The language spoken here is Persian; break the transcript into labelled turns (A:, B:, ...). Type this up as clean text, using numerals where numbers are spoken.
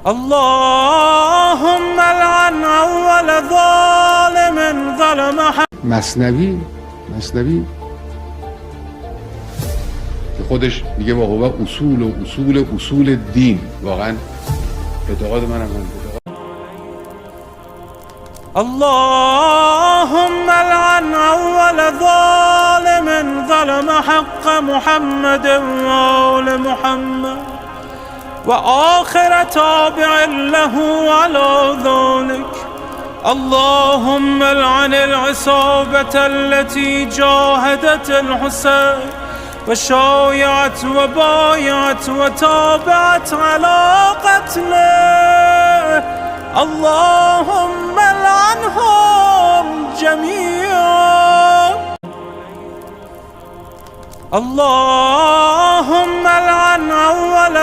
A: اللهم لعن اول ظالم ظلم
B: مثنوی که خودش میگه واقعا اصول دین، واقعا اعتقاد منم
A: اللهم لعن اول ظالم ظلم حق محمد وآل محمد وآخر تابع له على ذلك. اللهم لعن العصابة التي جاهدت الحسين وشايعت وبايعت وتابعت على قتله. اللهم لعنهم جميعا. اللهم لعن اول